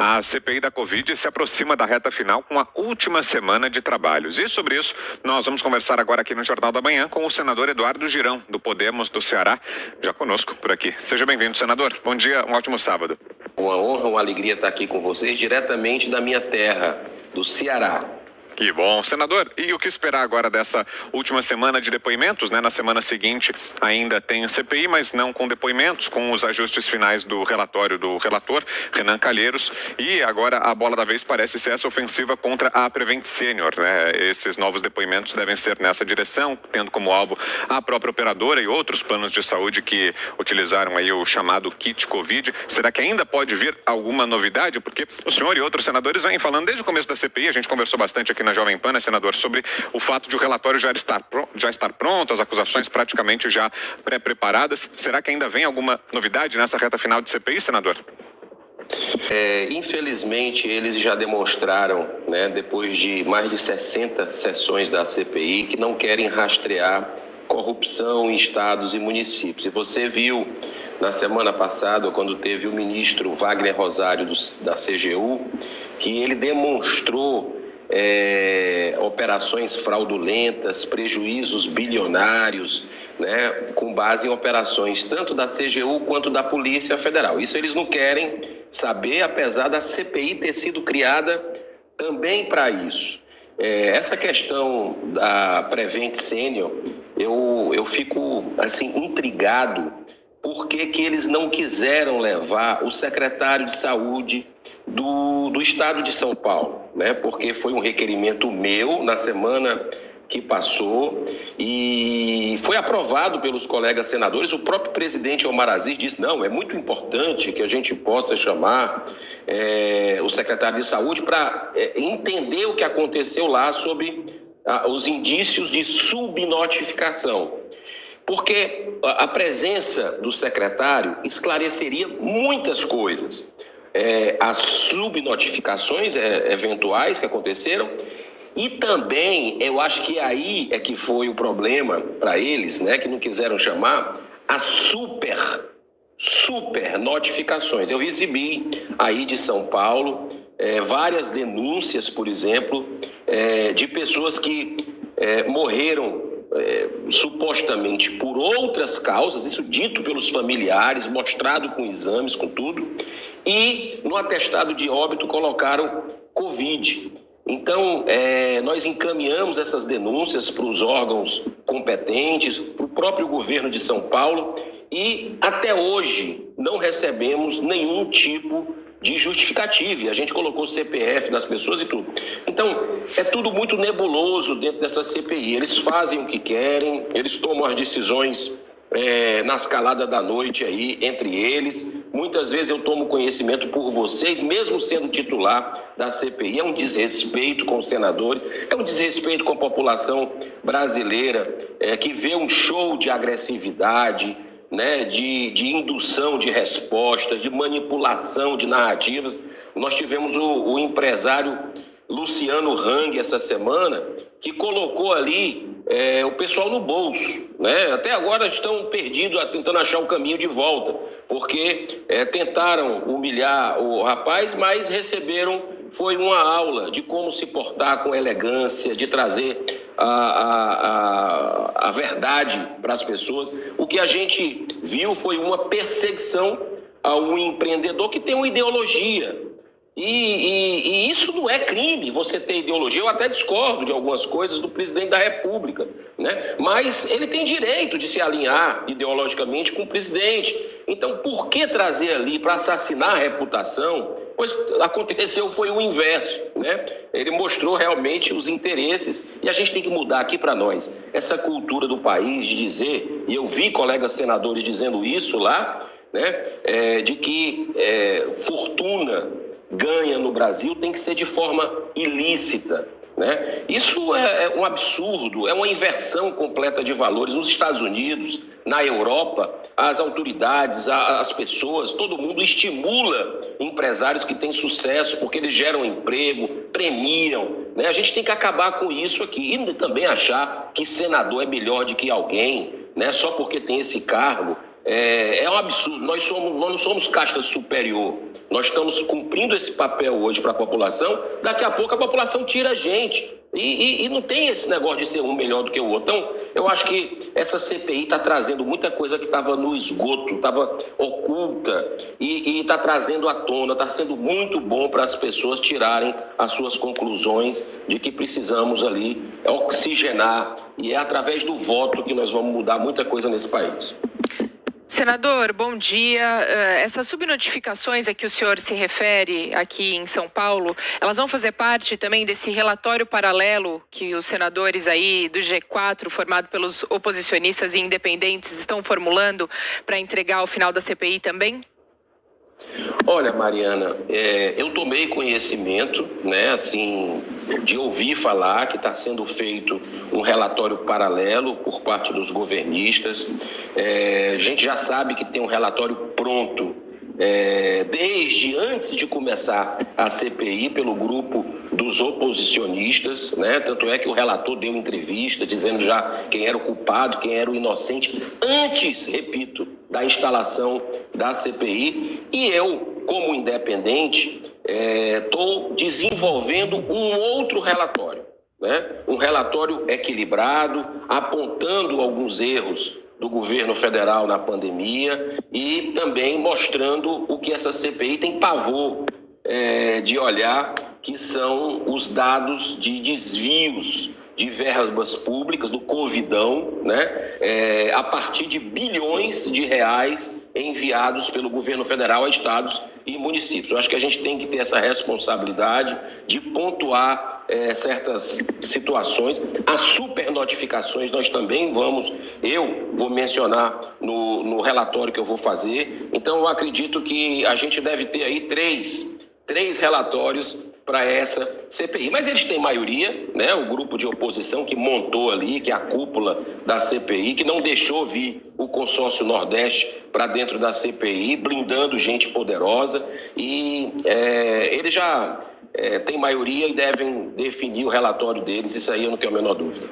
A CPI da Covid se aproxima da reta final com a última semana de trabalhos. E sobre isso, nós vamos conversar agora aqui no Jornal da Manhã com o senador Eduardo Girão, do Podemos do Ceará, já conosco por aqui. Seja bem-vindo, senador. Bom dia, um ótimo sábado. Uma honra, uma alegria estar aqui com vocês, diretamente da minha terra, do Ceará. Que bom. Senador, e o que esperar agora dessa última semana de depoimentos, né? Na semana seguinte ainda tem CPI, mas não com depoimentos, com os ajustes finais do relatório do relator, Renan Calheiros, e agora a bola da vez parece ser essa ofensiva contra a Prevent Senior, né? Esses novos depoimentos devem ser nessa direção, tendo como alvo a própria operadora e outros planos de saúde que utilizaram aí o chamado kit Covid. Será que ainda pode vir alguma novidade? Porque o senhor e outros senadores vêm falando desde o começo da CPI, a gente conversou bastante aqui na Jovem Pan, né, senador, sobre o fato de o relatório já estar pronto, as acusações praticamente já pré-preparadas. Será que ainda vem alguma novidade nessa reta final de CPI, senador? Infelizmente, eles já demonstraram, né, depois de mais de 60 sessões da CPI, que não querem rastrear corrupção em estados e municípios. E você viu na semana passada, quando teve o ministro Wagner Rosário da CGU, que ele demonstrou operações fraudulentas, prejuízos bilionários, né, com base em operações tanto da CGU quanto da Polícia Federal. Isso eles não querem saber, apesar da CPI ter sido criada também para isso. Essa questão da Prevent Senior, eu fico assim intrigado por que eles não quiseram levar o secretário de Saúde do Estado de São Paulo, né? Porque foi um requerimento meu na semana que passou e foi aprovado pelos colegas senadores. O próprio presidente Omar Aziz disse, não, é muito importante que a gente possa chamar o secretário de Saúde para entender o que aconteceu lá sobre os indícios de subnotificação. Porque a presença do secretário esclareceria muitas coisas. As subnotificações eventuais que aconteceram e também, eu acho que aí é que foi o problema para eles, né, que não quiseram chamar, as super notificações. Eu recebi aí de São Paulo várias denúncias, por exemplo, de pessoas que morreram supostamente por outras causas, isso dito pelos familiares, mostrado com exames, com tudo, e no atestado de óbito colocaram Covid. Então, nós encaminhamos essas denúncias para os órgãos competentes, para o próprio governo de São Paulo, e até hoje não recebemos nenhum tipo de justificativa. E a gente colocou CPF das pessoas e tudo. Então, é tudo muito nebuloso dentro dessa CPI. Eles fazem o que querem, eles tomam as decisões na escalada da noite aí, entre eles. Muitas vezes eu tomo conhecimento por vocês, mesmo sendo titular da CPI. É um desrespeito com os senadores, é um desrespeito com a população brasileira, que vê um show de agressividade, né, de indução de respostas, de manipulação de narrativas. Nós tivemos o empresário Luciano Hang essa semana, que colocou ali o pessoal no bolso, né? Até agora estão perdidos, tentando achar o caminho de volta, porque tentaram humilhar o rapaz, mas foi uma aula de como se portar com elegância, de trazer a verdade para as pessoas. O que a gente viu foi uma perseguição a um empreendedor que tem uma ideologia. E isso não é crime, você ter ideologia. Eu até discordo de algumas coisas do presidente da República, né? Mas ele tem direito de se alinhar ideologicamente com o presidente. Então, por que trazer ali para assassinar a reputação? Pois aconteceu, foi o inverso, né? Ele mostrou realmente os interesses e a gente tem que mudar aqui para nós essa cultura do país de dizer, e eu vi colegas senadores dizendo isso lá, né? De que fortuna ganha no Brasil tem que ser de forma ilícita, né? Isso é um absurdo, é uma inversão completa de valores. Nos Estados Unidos, na Europa, as autoridades, as pessoas, todo mundo estimula empresários que têm sucesso porque eles geram emprego, premiam, né? A gente tem que acabar com isso aqui e também achar que senador é melhor do que alguém, né? Só porque tem esse cargo. É um absurdo. Nós não somos casta superior. Nós estamos cumprindo esse papel hoje para a população. Daqui a pouco a população tira a gente. E não tem esse negócio de ser um melhor do que o outro. Então, eu acho que essa CPI está trazendo muita coisa que estava no esgoto, estava oculta, e está trazendo à tona. Está sendo muito bom para as pessoas tirarem as suas conclusões de que precisamos ali oxigenar. E é através do voto que nós vamos mudar muita coisa nesse país. Senador, bom dia. Essas subnotificações a que o senhor se refere aqui em São Paulo, elas vão fazer parte também desse relatório paralelo que os senadores aí do G4, formado pelos oposicionistas e independentes, estão formulando para entregar ao final da CPI também? Olha, Mariana, eu tomei conhecimento, assim, de ouvir falar que está sendo feito um relatório paralelo por parte dos governistas. A gente já sabe que tem um relatório pronto desde antes de começar a CPI pelo grupo dos oposicionistas, Tanto é que o relator deu entrevista dizendo já quem era o culpado, quem era o inocente, antes, repito, da instalação da CPI. E eu, como independente, estou desenvolvendo um outro relatório, Um relatório equilibrado, apontando alguns erros do governo federal na pandemia e também mostrando o que essa CPI tem pavor de olhar, que são os dados de desvios de verbas públicas, do Covidão, a partir de bilhões de reais enviados pelo governo federal a estados e municípios. Eu acho que a gente tem que ter essa responsabilidade de pontuar certas situações. As supernotificações nós também eu vou mencionar no relatório que eu vou fazer. Então eu acredito que a gente deve ter aí três relatórios para essa CPI. Mas eles têm maioria, o grupo de oposição que montou ali, que é a cúpula da CPI, que não deixou vir o consórcio Nordeste para dentro da CPI, blindando gente poderosa, e eles já têm maioria e devem definir o relatório deles, isso aí eu não tenho a menor dúvida.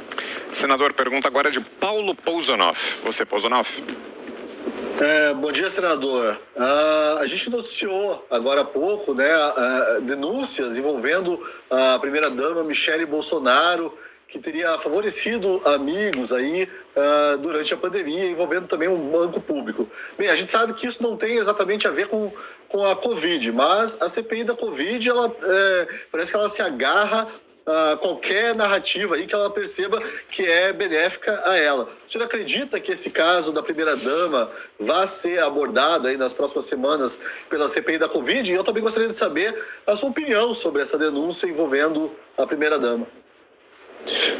Senador, pergunta agora de Paulo Pousonoff. Você, Pousonoff? Bom dia, senador. A gente noticiou agora há pouco, denúncias envolvendo a primeira-dama Michele Bolsonaro, que teria favorecido amigos aí durante a pandemia, envolvendo também um banco público. Bem, a gente sabe que isso não tem exatamente a ver com a Covid, mas a CPI da Covid, parece que ela se agarra qualquer narrativa aí que ela perceba que é benéfica a ela. O senhor acredita que esse caso da primeira-dama vai ser abordado aí nas próximas semanas pela CPI da Covid? E eu também gostaria de saber a sua opinião sobre essa denúncia envolvendo a primeira-dama.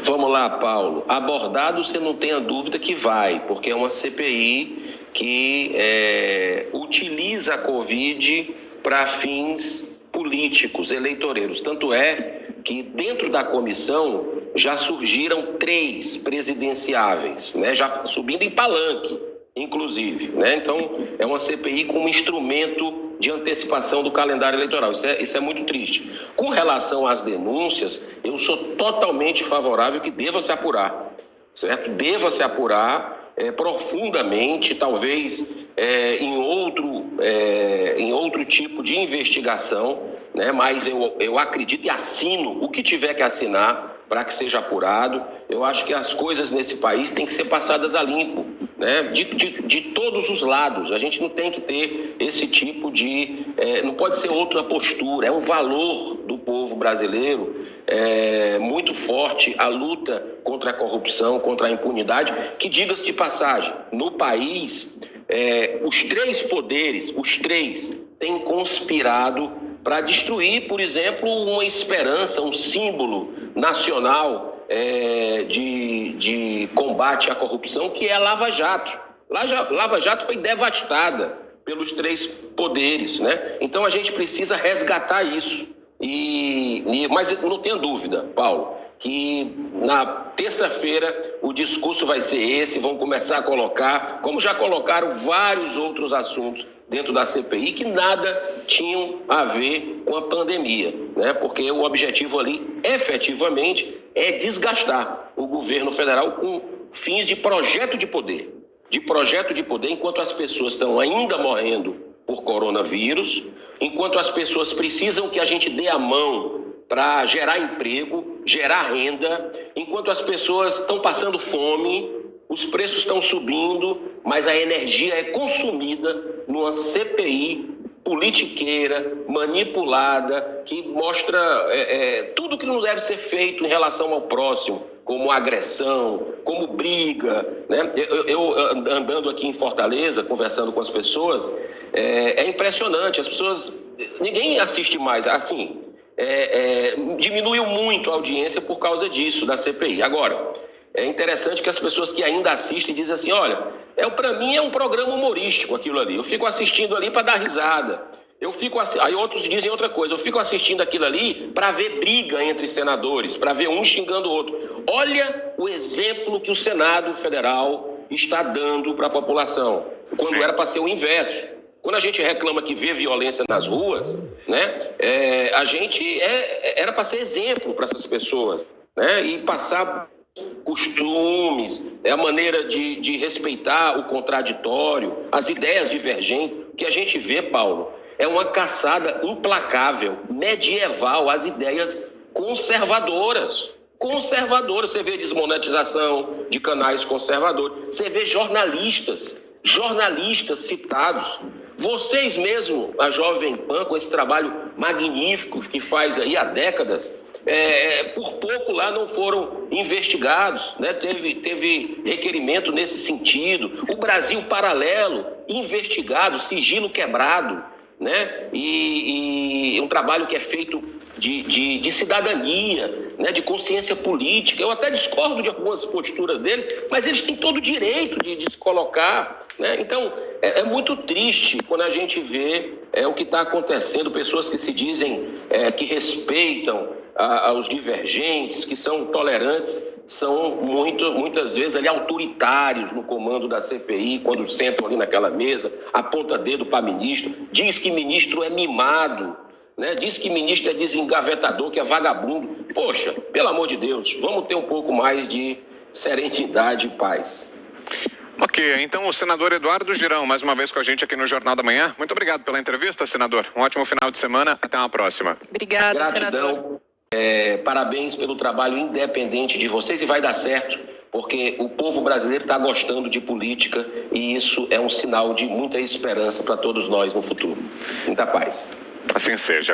Vamos lá, Paulo. Abordado, você não tenha dúvida que vai, porque é uma CPI que utiliza a Covid para fins políticos, eleitoreiros. Tanto é que dentro da comissão já surgiram 3 presidenciáveis, já subindo em palanque, inclusive. Então, é uma CPI como instrumento de antecipação do calendário eleitoral. Isso é muito triste. Com relação às denúncias, eu sou totalmente favorável que deva se apurar, certo? Deva se apurar profundamente, talvez em outro tipo de investigação, mas eu acredito e assino o que tiver que assinar para que seja apurado. Eu acho que as coisas nesse país têm que ser passadas a limpo, de todos os lados. A gente não tem que ter esse tipo de... não pode ser outra postura, é um valor do povo brasileiro muito forte a luta contra a corrupção, contra a impunidade, que, diga-se de passagem, no país, os 3 poderes, têm conspirado para destruir, por exemplo, uma esperança, um símbolo nacional de combate à corrupção, que é a Lava Jato. Lava Jato foi devastada pelos 3 poderes, Então a gente precisa resgatar isso. Mas não tenha dúvida, Paulo, que na terça-feira o discurso vai ser esse, vão começar a colocar, como já colocaram vários outros assuntos dentro da CPI, que nada tinham a ver com a pandemia, Porque o objetivo ali, efetivamente, é desgastar o governo federal com fins de projeto de poder. de projeto de poder enquanto as pessoas estão ainda morrendo por coronavírus, enquanto as pessoas precisam que a gente dê a mão para gerar emprego, gerar renda, enquanto as pessoas estão passando fome, os preços estão subindo, mas a energia é consumida numa CPI politiqueira, manipulada, que mostra tudo que não deve ser feito em relação ao próximo, como agressão, como briga, né? Eu andando aqui em Fortaleza, conversando com as pessoas, é impressionante, as pessoas, ninguém assiste mais, assim, diminuiu muito a audiência por causa disso, da CPI. Agora, é interessante que as pessoas que ainda assistem dizem assim, olha, para mim é um programa humorístico aquilo ali, eu fico assistindo ali para dar risada, aí outros dizem outra coisa, eu fico assistindo aquilo ali para ver briga entre senadores, para ver um xingando o outro. Olha o exemplo que o Senado Federal está dando para a população, quando era para ser o inverso. Quando a gente reclama que vê violência nas ruas, né, a gente era para ser exemplo para essas pessoas, né, e passar costumes, a maneira de respeitar o contraditório, as ideias divergentes. O que a gente vê, Paulo, é uma caçada implacável, medieval, às ideias conservadoras. Você vê desmonetização de canais conservadores, você vê jornalistas citados. Vocês mesmo, a Jovem Pan, com esse trabalho magnífico que faz aí há décadas, por pouco lá não foram investigados, né? Teve requerimento nesse sentido. O Brasil Paralelo, investigado, sigilo quebrado, né? E um trabalho que é feito de cidadania, né? De consciência política. Eu até discordo de algumas posturas dele, mas eles têm todo o direito de se colocar, né? Então, é muito triste quando a gente vê o que está acontecendo, pessoas que se dizem que respeitam aos divergentes, que são tolerantes, são muitas vezes ali autoritários no comando da CPI, quando sentam ali naquela mesa, aponta dedo para ministro, diz que ministro é mimado, né? Diz que ministro é desengavetador, que é vagabundo. Poxa, pelo amor de Deus, vamos ter um pouco mais de serenidade e paz. Ok, então o senador Eduardo Girão, mais uma vez com a gente aqui no Jornal da Manhã. Muito obrigado pela entrevista, senador. Um ótimo final de semana. Até uma próxima. Obrigada, gratidão, senador. Parabéns pelo trabalho independente de vocês e vai dar certo, porque o povo brasileiro está gostando de política e isso é um sinal de muita esperança para todos nós no futuro. Muita paz. Assim seja.